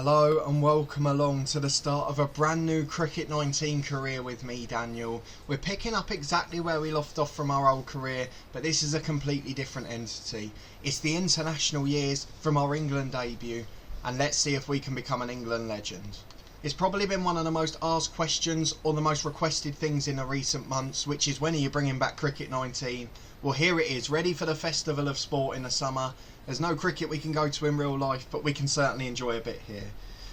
Hello and welcome along to the start of a brand new Cricket 19 career with me, Daniel. We're picking up exactly where we left off from our old career, but this is a completely different entity. It's the international years from our England debut, and let's see if we can become an England legend. It's probably been one of the most asked questions or the most requested things in the recent months, which is when are you bringing back Cricket 19? Well, here it is, ready for the festival of sport in the summer. There's no cricket we can go to in real life, but we can certainly enjoy a bit here.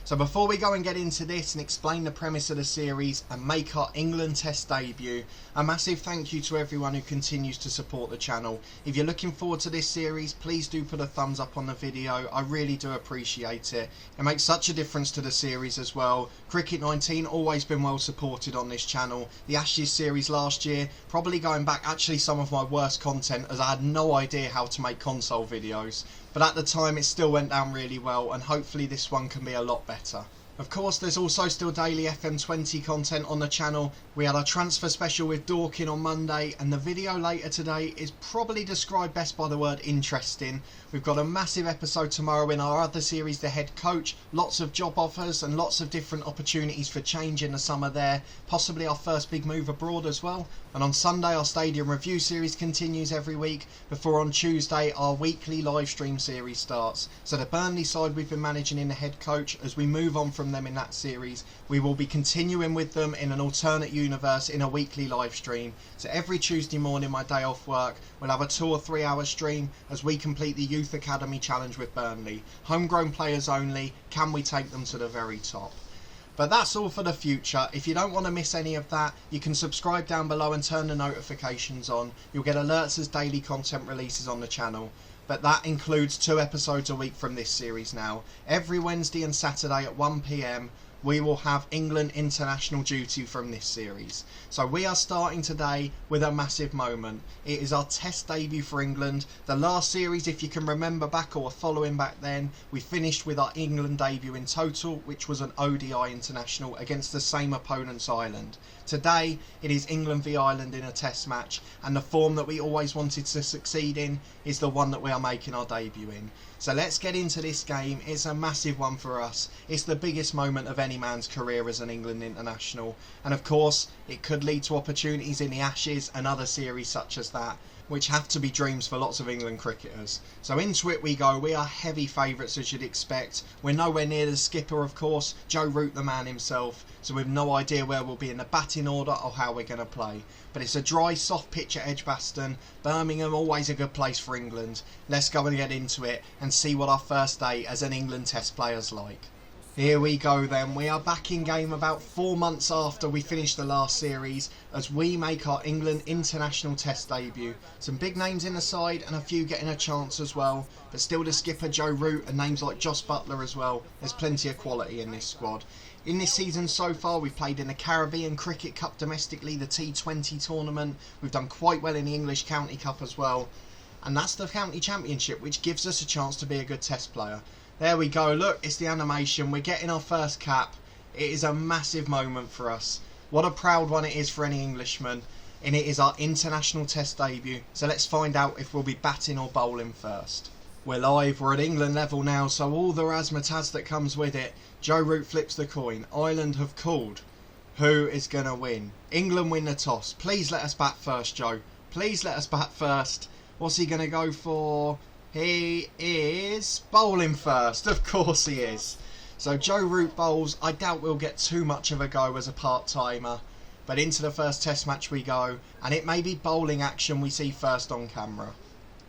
So before we go and get into this and explain the premise of the series and make our England Test debut, a massive thank you to everyone who continues to support the channel. If you're looking forward to this series, please do put a thumbs up on the video. I really do appreciate it. It makes such a difference to the series as well. Cricket 19 always been well supported on this channel. The Ashes series last year, probably going back actually some of my worst content as I had no idea how to make console videos. But at the time it still went down really well, and hopefully this one can be a lot better. Of course, there's also still daily FM20 content on the channel. We had our transfer special with Dorking on Monday, and the video later today is probably described best by the word interesting. We've got a massive episode tomorrow in our other series, The Head Coach. Lots of job offers and lots of different opportunities for change in the summer there. Possibly our first big move abroad as well. And on Sunday our Stadium Review series continues every week, before on Tuesday our weekly live stream series starts. So the Burnley side we've been managing in The Head Coach, as we move on from them in that series, we will be continuing with them in an alternate universe in a weekly live stream. So every Tuesday morning, my day off work, we'll have a 2 or 3 hour stream as we complete the Youth Academy Challenge with Burnley. Homegrown players only, can we take them to the very top? But that's all for the future. If you don't want to miss any of that, you can subscribe down below and turn the notifications on. You'll get alerts as daily content releases on the channel. But that includes 2 episodes a week from this series now. Every Wednesday and Saturday at 1 PM, we will have England international duty from this series. So we are starting today with a massive moment. It is our Test debut for England. The last series, if you can remember back or were following back then, we finished with our England debut in total, which was an ODI international against the same opponents, Ireland. Today, it is England v Ireland in a Test match, and the form that we always wanted to succeed in is the one that we are making our debut in. So let's get into this game. It's a massive one for us. It's the biggest moment of any man's career as an England international, and of course it could lead to opportunities in the Ashes and other series such as that, which have to be dreams for lots of England cricketers. So into it we go. We are heavy favourites, as you'd expect. We're nowhere near the skipper, of course, Joe Root the man himself, so we've no idea where we'll be in the batting order or how we're going to play. But it's a dry, soft pitch at Edgbaston. Birmingham, always a good place for England. Let's go and get into it and see what our first day as an England Test player's like. Here we go then. We are back in game about 4 months after we finished the last series, as we make our England international Test debut. Some big names in the side and a few getting a chance as well, but still the skipper Joe Root and names like Jos Buttler as well. There's plenty of quality in this squad. In this season so far, we've played in the Caribbean Cricket Cup domestically, the T20 tournament. We've done quite well in the English County Cup as well, and that's the County Championship, which gives us a chance to be a good Test player. There we go, look, it's the animation. We're getting our first cap. It is a massive moment for us. What a proud one it is for any Englishman. And it is our international Test debut. So let's find out if we'll be batting or bowling first. We're live, we're at England level now, so all the razzmatazz that comes with it. Joe Root flips the coin. Ireland have called. Who is going to win? England win the toss. Please let us bat first, Joe. Please let us bat first. What's he going to go for? He is bowling first. Of course he is. So Joe Root bowls. I doubt we'll get too much of a go as a part-timer. But into the first Test match we go. And it may be bowling action we see first on camera.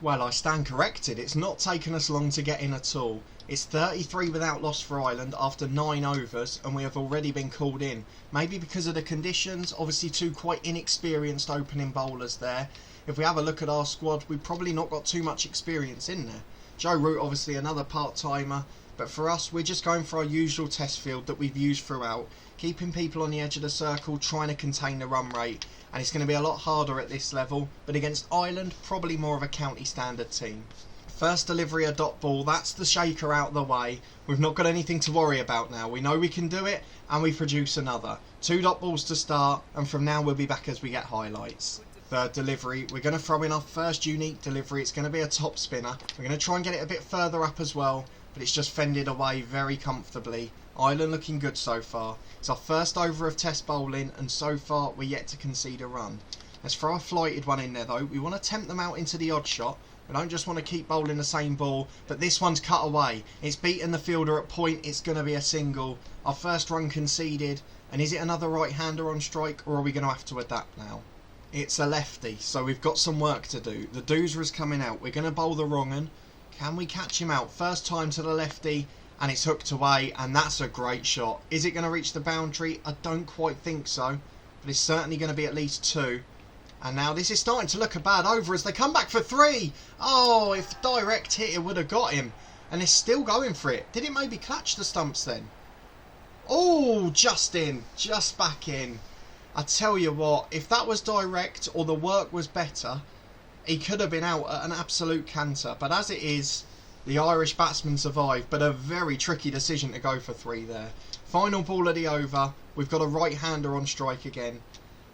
Well, I stand corrected. It's not taken us long to get in at all. It's 33 without loss for Ireland after 9 overs, and we have already been called in. Maybe because of the conditions. Obviously 2 quite inexperienced opening bowlers there. If we have a look at our squad, we've probably not got too much experience in there. Joe Root, obviously another part-timer, but for us, we're just going for our usual Test field that we've used throughout, keeping people on the edge of the circle, trying to contain the run rate, and it's going to be a lot harder at this level, but against Ireland, probably more of a county standard team. First delivery, a dot ball. That's the shaker out of the way. We've not got anything to worry about now. We know we can do it, and we produce another. 2 dot balls to start, and from now we'll be back as we get highlights. Third delivery, we're going to throw in our first unique delivery. It's going to be a top spinner. We're going to try and get it a bit further up as well, but it's just fended away very comfortably. Ireland looking good so far. It's our first over of test bowling, and so far we're yet to concede a run. Let's throw a flighted one in there though. We want to tempt them out into the odd shot. We don't just want to keep bowling the same ball, but this one's cut away. It's beaten the fielder at point. It's going to be a single. Our first run conceded. And is it another right-hander on strike, or are we going to have to adapt now? It's a lefty, so we've got some work to do. The Doosra's coming out. We're going to bowl the wrong un. Can we catch him out? First time to the lefty, and it's hooked away, and that's a great shot. Is it going to reach the boundary? I don't quite think so, but it's certainly going to be at least 2. And now this is starting to look a bad over as they come back for 3. Oh, if direct hit, it would have got him. And they're still going for it. Did it maybe clutch the stumps then? Oh, just in. Just back in. I tell you what, if that was direct or the work was better, he could have been out at an absolute canter. But as it is, the Irish batsman survived. But a very tricky decision to go for 3 there. Final ball of the over. We've got a right-hander on strike again.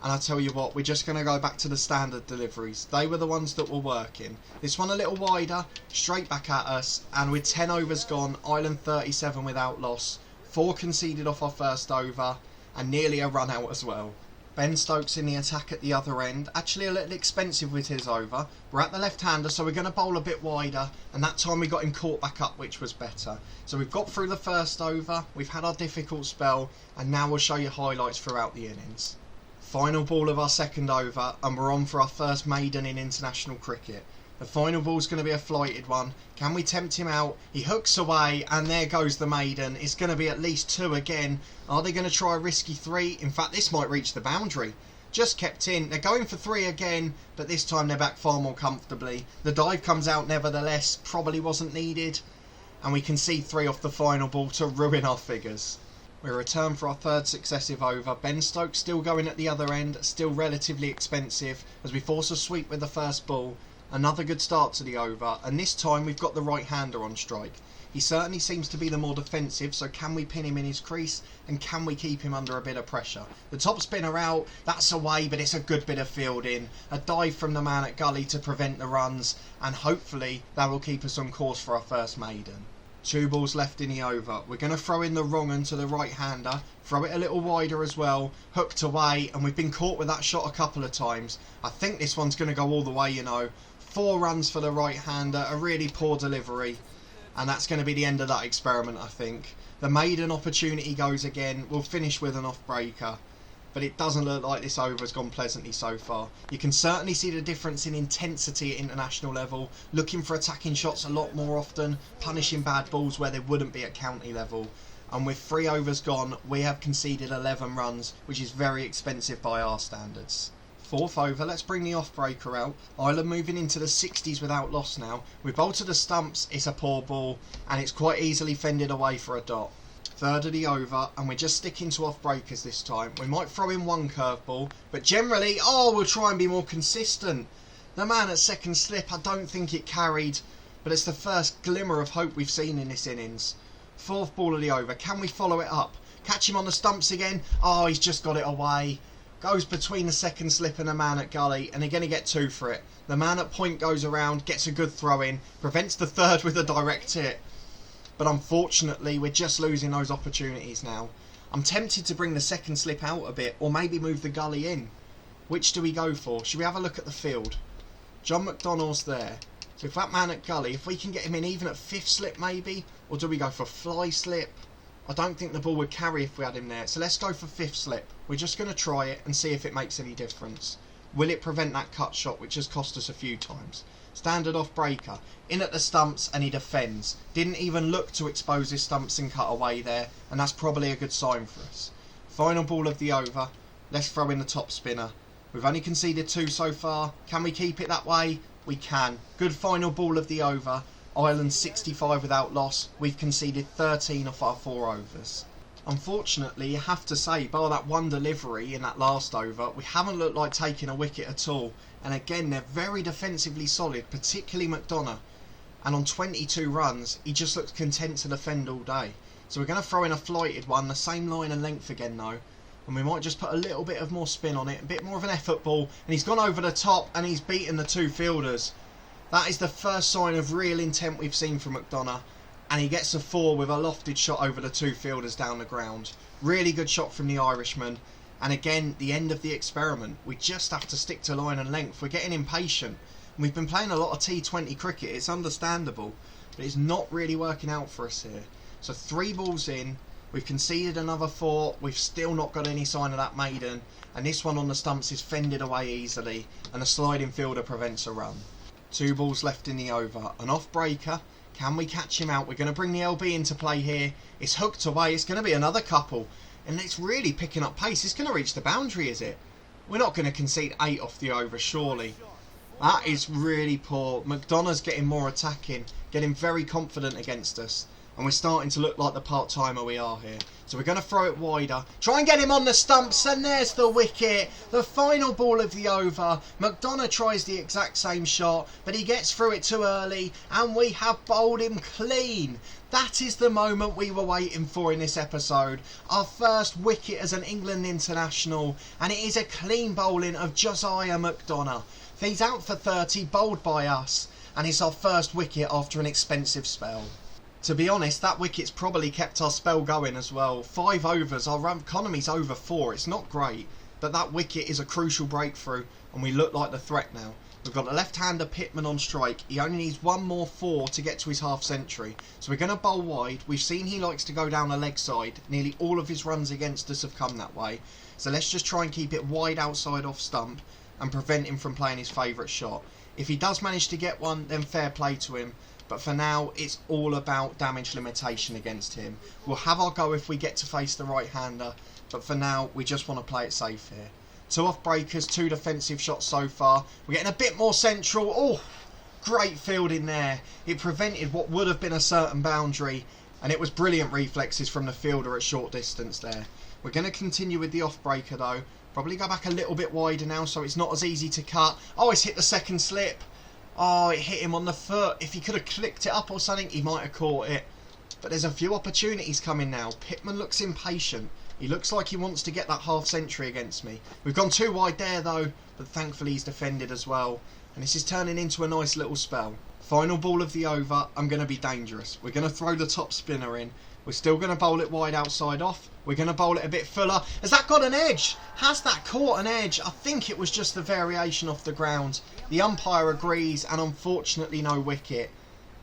And I tell you what, we're just going to go back to the standard deliveries. They were the ones that were working. This one a little wider, straight back at us. And with 10 overs gone, Ireland 37 without loss. 4 conceded off our first over. And nearly a run out as well. Ben Stokes in the attack at the other end. Actually a little expensive with his over. We're at the left-hander, so we're going to bowl a bit wider. And that time we got him caught back up, which was better. So we've got through the first over. We've had our difficult spell. And now we'll show you highlights throughout the innings. Final ball of our second over, and we're on for our first maiden in international cricket. The final ball's going to be a flighted one. Can we tempt him out? He hooks away, and there goes the maiden. It's going to be at least 2 again. Are they going to try a risky 3? In fact, this might reach the boundary. Just kept in. They're going for 3 again, but this time they're back far more comfortably. The dive comes out nevertheless. Probably wasn't needed. And we concede 3 off the final ball to ruin our figures. We return for our third successive over. Ben Stokes still going at the other end, still relatively expensive as we force a sweep with the first ball. Another good start to the over, and this time we've got the right-hander on strike. He certainly seems to be the more defensive, so can we pin him in his crease and can we keep him under a bit of pressure? The top spinner out, that's away, but it's a good bit of fielding. A dive from the man at gully to prevent the runs, and hopefully that will keep us on course for our first maiden. 2 balls left in the over. We're going to throw in the wrong un to the right-hander. Throw it a little wider as well. Hooked away, and we've been caught with that shot a couple of times. I think this one's going to go all the way, you know. 4 runs for the right-hander. A really poor delivery. And that's going to be the end of that experiment, I think. The maiden opportunity goes again. We'll finish with an off-breaker. But it doesn't look like this over has gone pleasantly so far. You can certainly see the difference in intensity at international level, looking for attacking shots a lot more often, punishing bad balls where they wouldn't be at county level. And with 3 overs gone, we have conceded 11 runs, which is very expensive by our standards. 4th over, let's bring the off-breaker out. Ireland moving into the 60s without loss now. We bowl to the stumps, it's a poor ball, and it's quite easily fended away for a dot. 3rd of the over, and we're just sticking to off-breakers this time. We might throw in 1 curveball, but generally, we'll try and be more consistent. The man at second slip, I don't think it carried, but it's the first glimmer of hope we've seen in this innings. 4th ball of the over, can we follow it up? Catch him on the stumps again? Oh, he's just got it away. Goes between the second slip and the man at gully, and they're going to get 2 for it. The man at point goes around, gets a good throw in, prevents the 3rd with a direct hit. But unfortunately, we're just losing those opportunities now. I'm tempted to bring the second slip out a bit, or maybe move the gully in. Which do we go for? Should we have a look at the field? John McDonnell's there. So if that man at gully, if we can get him in even at 5th slip maybe, or do we go for fly slip? I don't think the ball would carry if we had him there, so let's go for 5th slip. We're just going to try it and see if it makes any difference. Will it prevent that cut shot, which has cost us a few times? Standard off breaker, in at the stumps, and he defends. Didn't even look to expose his stumps and cut away there, and that's probably a good sign for us. Final ball of the over, let's throw in the top spinner. We've only conceded 2 so far. Can we keep it that way? We can. Good final ball of the over. Ireland 65 without loss. We've conceded 13 off our 4 overs. Unfortunately, you have to say, bar that 1 delivery in that last over, we haven't looked like taking a wicket at all. And again, they're very defensively solid, particularly McDonough. And on 22 runs, he just looks content to defend all day. So we're going to throw in a flighted one, the same line and length again though. And we might just put a little bit of more spin on it, a bit more of an effort ball. And he's gone over the top and he's beaten the 2 fielders. That is the first sign of real intent we've seen from McDonough. and he gets a 4 with a lofted shot over the 2 fielders down the ground. Really good shot from the Irishman, and again, the end of the experiment. We just have to stick to line and length. We're getting impatient. We've been playing a lot of T20 cricket, it's understandable, but it's not really working out for us here. So 3 balls in, we've conceded another 4, we've still not got any sign of that maiden, and this one on the stumps is fended away easily, and the sliding fielder prevents a run. 2 balls left in the over, an off breaker. Can we catch him out? We're going to bring the LB into play here. It's hooked away, it's going to be another couple, and it's really picking up pace. It's going to reach the boundary, is it? We're not going to concede 8 off the over, surely. That is really poor. McDonough's getting more attacking, getting very confident against us. And we're starting to look like the part-timer we are here. So we're going to throw it wider. Try and get him on the stumps, and there's the wicket. The final ball of the over. McDonough tries the exact same shot, but he gets through it too early, and we have bowled him clean. That is the moment we were waiting for in this episode. Our first wicket as an England international, and it is a clean bowling of Josiah McDonough. He's out for 30, bowled by us, and it's our first wicket after an expensive spell. To be honest, that wicket's probably kept our spell going as well. 5 overs, our economy's over 4, it's not great, but that wicket is a crucial breakthrough, and we look like the threat now. We've got a left-hander Pittman on strike. He only needs 1 more 4 to get to his half-century. So we're going to bowl wide. We've seen he likes to go down the leg side. Nearly all of his runs against us have come that way. So let's just try and keep it wide outside off stump and prevent him from playing his favourite shot. If he does manage to get one, then fair play to him. But for now, it's all about damage limitation against him. We'll have our go if we get to face the right-hander. But for now, we just want to play it safe here. 2 off breakers, 2 defensive shots so far. We're getting a bit more central. Oh, great fielding there. It prevented what would have been a certain boundary. And it was brilliant reflexes from the fielder at short distance there. We're going to continue with the off breaker though. Probably go back a little bit wider now so it's not as easy to cut. Oh, it's hit the second slip. Oh, it hit him on the foot. If he could have clicked it up or something, he might have caught it. But there's a few opportunities coming now. Pittman looks impatient. He looks like he wants to get that half-century against me. We've gone too wide there though, but thankfully he's defended as well. And this is turning into a nice little spell. Final ball of the over. I'm going to be dangerous. We're going to throw the top spinner in. We're still going to bowl it wide outside off. We're going to bowl it a bit fuller. Has that got an edge? Has that caught an edge? I think it was just the variation off the ground. The umpire agrees, and unfortunately no wicket.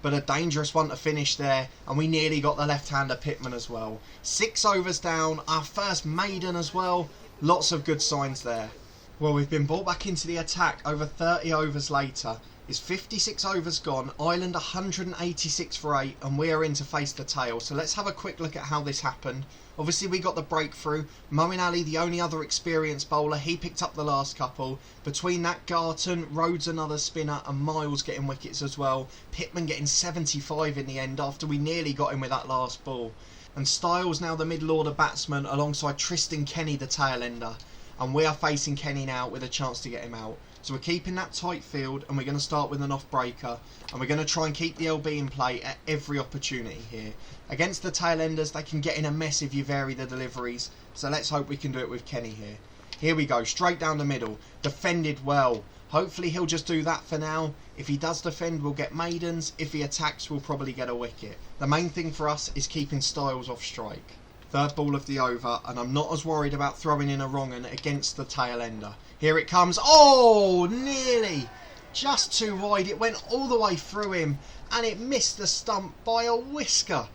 But a dangerous one to finish there, and we nearly got the left-hander Pittman as well. 6 overs down, our first maiden as well. Lots of good signs there. Well, we've been brought back into the attack over 30 overs later. It's 56 overs gone, Ireland 186 for 8, and we are in to face the tail. So let's have a quick look at how this happened. Obviously we got the breakthrough. Moeen Ali, the only other experienced bowler, he picked up the last couple. Between that, Garton, Rhodes another spinner, and Miles getting wickets as well. Pittman getting 75 in the end after we nearly got him with that last ball. And Styles now the middle order batsman alongside Tristan Kenny the tail ender. And we are facing Kenny now with a chance to get him out. So we're keeping that tight field, and we're going to start with an off breaker, and we're going to try and keep the LB in play at every opportunity here. Against the tail enders, they can get in a mess if you vary the deliveries, so let's hope we can do it with Kenny here. Here we go, straight down the middle, defended well. Hopefully he'll just do that for now. If he does defend, we'll get maidens. If he attacks, we'll probably get a wicket. The main thing for us is keeping Styles off strike. 3rd ball of the over, and I'm not as worried about throwing in a wrong un against the tail ender. Here it comes. Oh, nearly. Just too wide. It went all the way through him, and it missed the stump by a whisker.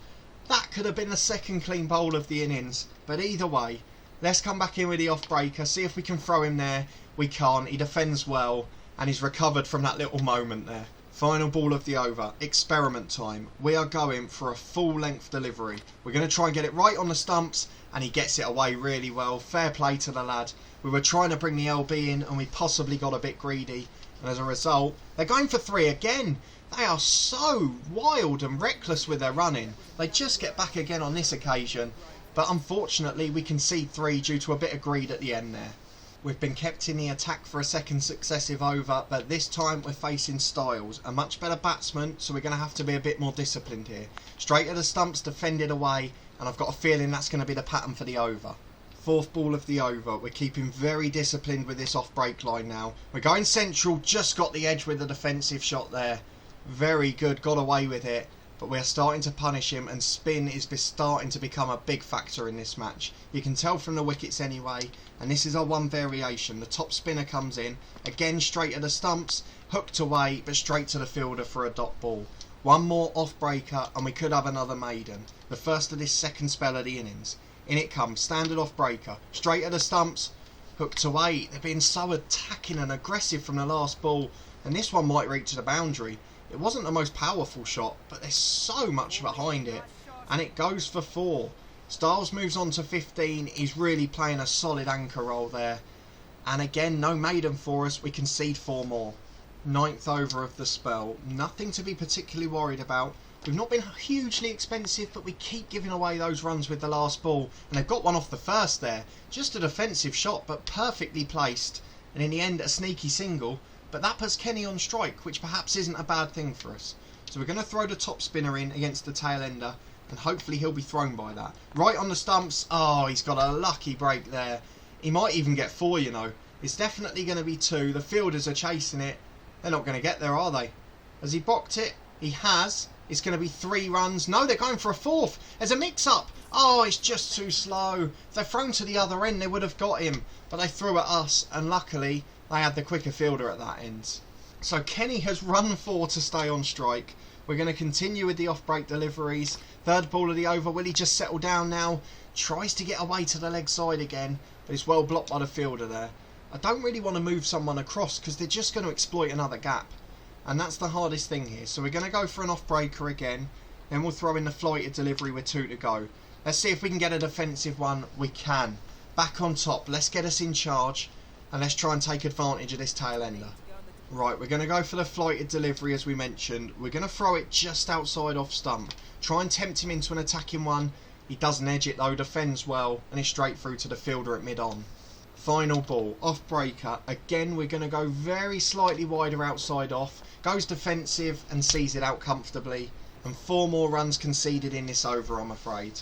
That could have been the 2nd clean bowl of the innings. But either way, let's come back in with the off breaker, see if we can throw him there. We can't. He defends well, and he's recovered from that little moment there. Final ball of the over. Experiment time. We are going for a full length delivery. We're going to try and get it right on the stumps, and he gets it away really well. Fair play to the lad. We were trying to bring the LB in, and we possibly got a bit greedy. And as a result, they're going for 3 again. They are so wild and reckless with their running. They just get back again on this occasion. But unfortunately, we concede 3 due to a bit of greed at the end there. We've been kept in the attack for a 2nd successive over, but this time we're facing Styles, a much better batsman, so we're going to have to be a bit more disciplined here. Straight at the stumps, defended away, and I've got a feeling that's going to be the pattern for the over. 4th ball of the over. We're keeping very disciplined with this off break line now. We're going central, just got the edge with the defensive shot there. Very good, got away with it. but we're starting to punish him, and spin is starting to become a big factor in this match. You can tell from the wickets anyway, and this is our one variation. The top spinner comes in, again straight at the stumps, hooked away, but straight to the fielder for a dot ball. One more off breaker and we could have another maiden. The first of this second spell of the innings. In it comes, standard off breaker, straight at the stumps, hooked away. They're being so attacking and aggressive from the last ball, and this one might reach the boundary. It wasn't the most powerful shot, but there's so much behind it, and it goes for 4. Styles moves on to 15. He's really playing a solid anchor role there, and again no maiden for us. We concede 4 more. 9th over of the spell. Nothing to be particularly worried about. We've not been hugely expensive, but we keep giving away those runs with the last ball, and they've got one off the first there. Just a defensive shot, but perfectly placed, and in the end a sneaky single. But that puts Kenny on strike, which perhaps isn't a bad thing for us. So we're going to throw the top spinner in against the tail ender, and hopefully he'll be thrown by that. Right on the stumps. Oh, he's got a lucky break there. He might even get 4, you know. It's definitely going to be 2. The fielders are chasing it. They're not going to get there, are they? Has he blocked it? He has. It's going to be 3 runs. No, they're going for a 4th. There's a mix-up. Oh, it's just too slow. If they're thrown to the other end, they would have got him. But they threw at us, and luckily, they had the quicker fielder at that end. So Kenny has run 4 to stay on strike. We're going to continue with the off-break deliveries. 3rd ball of the over. Will he just settle down now? Tries to get away to the leg side again, but it's well blocked by the fielder there. I don't really want to move someone across because they're just going to exploit another gap. And that's the hardest thing here. So we're going to go for an off-breaker again. Then we'll throw in the flighted delivery with 2 to go. Let's see if we can get a defensive one. We can. Back on top. Let's get us in charge. And let's try and take advantage of this tail ender. Right, we're going to go for the flighted delivery as we mentioned. We're going to throw it just outside off stump. Try and tempt him into an attacking one. He doesn't edge it though, defends well, and is straight through to the fielder at mid-on. Final ball, off breaker. Again, we're going to go very slightly wider outside off. Goes defensive and sees it out comfortably. And 4 more runs conceded in this over, I'm afraid.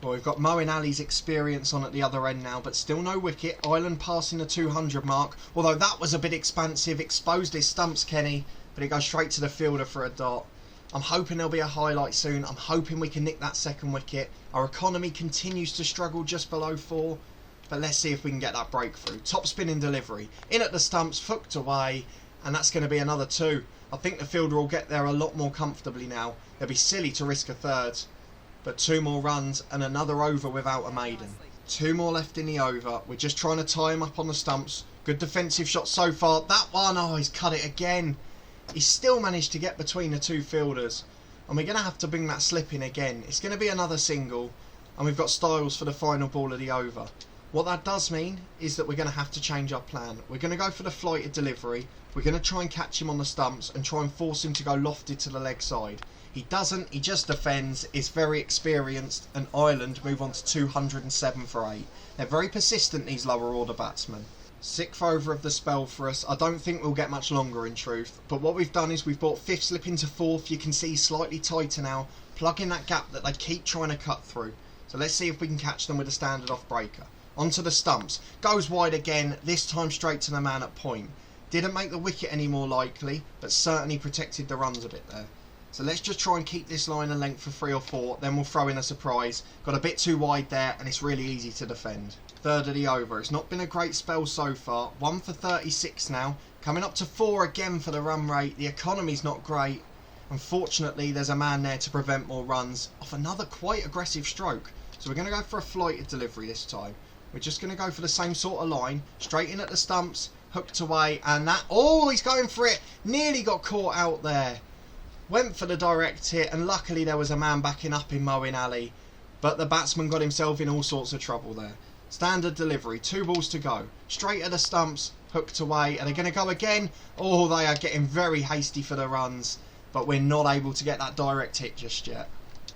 Well, we've got Moeen Ali's experience on at the other end now, but still no wicket. Ireland passing the 200 mark. Although that was a bit expansive. Exposed his stumps, Kenny. But it goes straight to the fielder for a dot. I'm hoping there'll be a highlight soon. I'm hoping we can nick that second wicket. Our economy continues to struggle just below 4. But let's see if we can get that breakthrough. Top spinning delivery. In at the stumps, hooked away. And that's going to be another 2. I think the fielder will get there a lot more comfortably now. They'll be silly to risk a 3rd. But 2 more runs and another over without a maiden. 2 more left in the over. We're just trying to tie him up on the stumps. Good defensive shot so far. That one, oh, he's cut it again. He's still managed to get between the 2 fielders. And we're going to have to bring that slip in again. It's going to be another single. And we've got Styles for the final ball of the over. What that does mean is that we're going to have to change our plan. We're going to go for the flighted delivery. We're going to try and catch him on the stumps and try and force him to go lofted to the leg side. He doesn't, he just defends, is very experienced, and Ireland move on to 207 for 8. They're very persistent, these lower order batsmen. 6th over of the spell for us. I don't think we'll get much longer in truth, but what we've done is we've brought 5th slip into 4th. You can see slightly tighter now, plugging that gap that they keep trying to cut through. So let's see if we can catch them with a standard off breaker. Onto the stumps, goes wide again, this time straight to the man at point. Didn't make the wicket any more likely, but certainly protected the runs a bit there. So let's just try and keep this line of length for 3 or 4, then we'll throw in a surprise. Got a bit too wide there, and it's really easy to defend. 3rd of the over. It's not been a great spell so far. 1 for 36 now. Coming up to 4 again for the run rate. The economy's not great. Unfortunately, there's a man there to prevent more runs off another quite aggressive stroke. So we're going to go for a flighted delivery this time. We're just going to go for the same sort of line. Straight in at the stumps, hooked away, and that... Oh, he's going for it! Nearly got caught out there. Went for the direct hit, and luckily there was a man backing up in Moeen Ali. But the batsman got himself in all sorts of trouble there. Standard delivery, 2 balls to go. Straight at the stumps, hooked away. Are they going to go again? Oh, they are getting very hasty for the runs. But we're not able to get that direct hit just yet.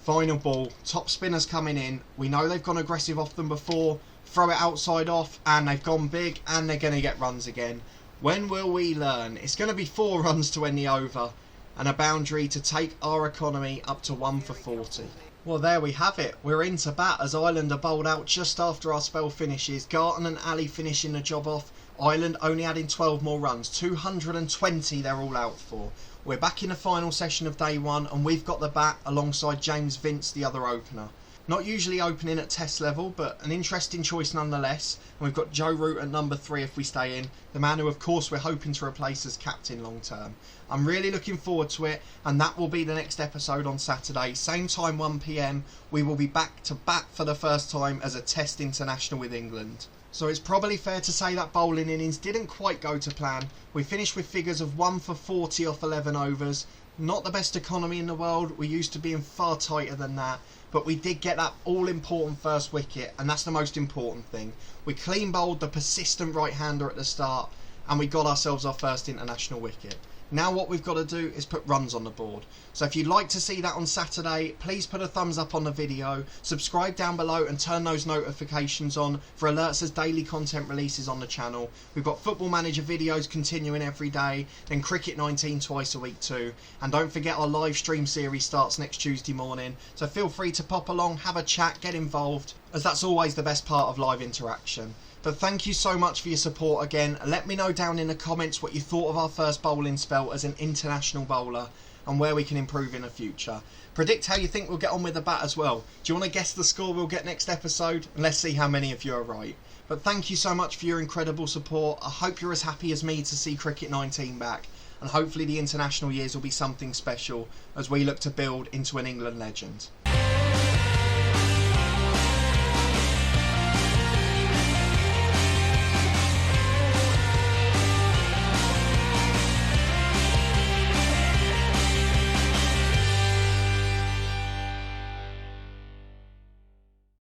Final ball, top spinners coming in. We know they've gone aggressive off them before. Throw it outside off, and they've gone big, and they're going to get runs again. When will we learn? It's going to be 4 runs to end the over, and a boundary to take our economy up to 1 for 40. Well, there we have it. We're into bat as Ireland are bowled out just after our spell finishes. Garton and Ali finishing the job off. Ireland only adding 12 more runs. 220 they're all out for. We're back in the final session of day one, and we've got the bat alongside James Vince, the other opener. Not usually opening at test level, but an interesting choice nonetheless. And we've got Joe Root at number 3 if we stay in, the man who of course we're hoping to replace as captain long term. I'm really looking forward to it, and that will be the next episode on Saturday, same time 1 PM. We will be back to bat for the first time as a test international with England. So it's probably fair to say that bowling innings didn't quite go to plan. We finished with figures of 1 for 40 off 11 overs. Not the best economy in the world, we're used to being far tighter than that, but we did get that all-important first wicket, and that's the most important thing. We clean bowled the persistent right-hander at the start, and we got ourselves our first international wicket. Now what we've got to do is put runs on the board. So if you'd like to see that on Saturday, please put a thumbs up on the video, subscribe down below and turn those notifications on for alerts as daily content releases on the channel. We've got Football Manager videos continuing every day, then Cricket 19 twice a week too. And don't forget our live stream series starts next Tuesday morning, so feel free to pop along, have a chat, get involved, as that's always the best part of live interaction. But thank you so much for your support again. Let me know down in the comments what you thought of our first bowling spell as an international bowler and where we can improve in the future. Predict how you think we'll get on with the bat as well. Do you want to guess the score we'll get next episode? And let's see how many of you are right. But thank you so much for your incredible support. I hope you're as happy as me to see Cricket 19 back, and hopefully the international years will be something special as we look to build into an England legend.